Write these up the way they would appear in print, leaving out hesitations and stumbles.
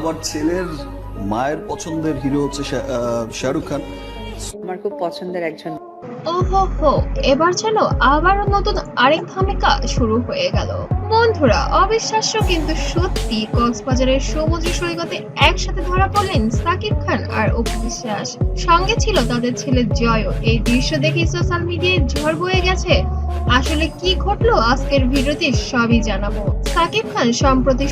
আমার ছেলের মায়ের পছন্দের হিরো হচ্ছে শাহরুখ খান। আমার খুব পছন্দের একজন। ওহো হো, এবার যেন আবারও নতুন আরেক ধামাকা শুরু হয়ে গেল। বন্ধুরা, অবিশ্বাস্য কিন্তু সত্যি, কক্সবাজারের সমুদ্র সৈকতে একসাথে ধরা পড়লেন সাকিব খান আর অপু বিশ্বাস। সঙ্গে ছিল তাদের ছেলে জয়ও। এই দৃশ্য দেখে সোশ্যাল মিডিয়ায় ঝড় বয়ে গেছে। আসলে কি ঘটলো আজকের ভিডিওতে সবই জানাবো। সাকিব খান সম্প্রতি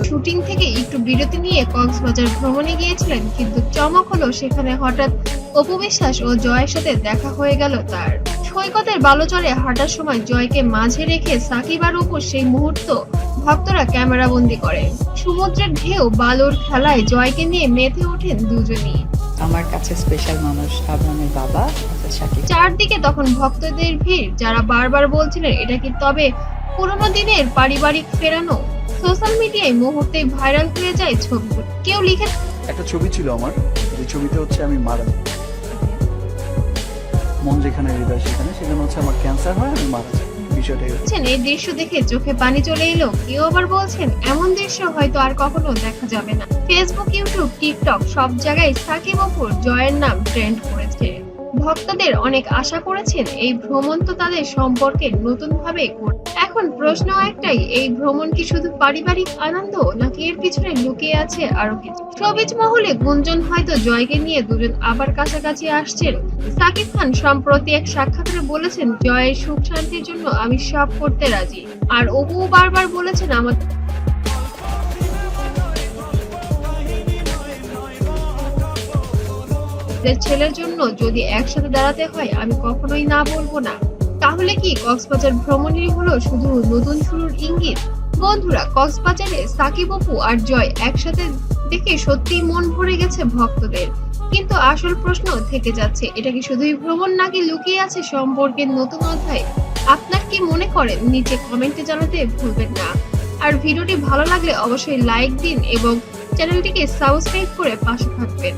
শুটিং থেকে একটু বিরতি নিয়ে কক্সবাজার ভ্রমণে গিয়েছিলেন, কিন্তু চমক হলো সেখানে হঠাৎ অপু বিশ্বাস ও জয়ের সাথে দেখা হয়ে গেল তার। সৈকতের বালুচরে হাঁটার সময় জয়কে মাঝে রেখে সাকিব আর অপু সেই মুহূর্ত ভক্তরা ক্যামেরাবন্দি করেন। সমুদ্রের ঢেউ বালুর খেলায় জয়কে নিয়ে মেতে ওঠেন দুজনই। আমার কাছে স্পেশাল মানুষ আবরামের বাবা অর্থাৎ শাকিব। চারদিকে তখন ভক্তদের ভিড়, যারা বারবার বলছিলেন এটা কি তবে পুরোনো দিনের পারিবারিক ফেরানো। সোশ্যাল মিডিয়ায় মুহূর্তেই ভাইরাল হয়ে যায় ছবিগুলো। কেউ লিখে একটা ছবি ছিল আমার, যে ছবিতে হচ্ছে আমি মারা যাই, মন যেখানে হৃদয় সেখানে, সেখানে হচ্ছে আমার ক্যান্সার হয়, আমি মারা যাই। বিষয়টাই হচ্ছে এই দৃশ্য দেখে চোখে পানি চলে এলো। কেউ আবার বলছেন এমন দৃশ্য হয়তো আর কখনো দেখা যাবে না। ফেসবুক, ইউটিউব, টিকটক সব জায়গায় সাকিব অপুর জয়ের নাম ট্রেন্ড করেছে। ভক্তদের অনেক আশা করেছেন এই ভ্রমণ তো তাদের সম্পর্কে নতুন ভাবে করবে। এখন প্রশ্ন একটাই, এই ভ্রমণ কি শুধু পারিবারিক আনন্দ, নাকি এর পিছনে লুকিয়ে আছে আরো কিছু? শোবিজ মহলে গুঞ্জন হয়তো জয়কে নিয়ে দুজন আবার কাছাকাছি আসছেন। সাকিব খান সম্প্রতি এক সাক্ষাৎকারে বলেছেন, জয়ের সুখ শান্তির জন্য আমি সব করতে রাজি। আর অপু বারবার বলেছেন, আমাদের ছেলের জন্য যদি একসাথে দাঁড়াতে হয় আমি কখনোই না বলবো না। তাহলে কি কক্সবাজার ভ্রমণই হলো শুধু নতুন শুরুর ইঙ্গিত? বন্ধুরা, কক্সবাজারে সাকিব, অপু আর জয় একসাথে দেখে সত্যিই মন ভরে গেছে ভক্তদের। কিন্তু আসল প্রশ্ন থেকে যাচ্ছে, এটা কি শুধুই ভ্রমণ, নাকি লুকিয়ে আছে সম্পর্কের নতুন অধ্যায়? আপনার কি মনে করেন নিচে কমেন্টে জানাতে ভুলবেন না। আর ভিডিওটি ভালো লাগলে অবশ্যই লাইক দিন এবং চ্যানেলটিকে সাবস্ক্রাইব করে পাশে থাকবেন।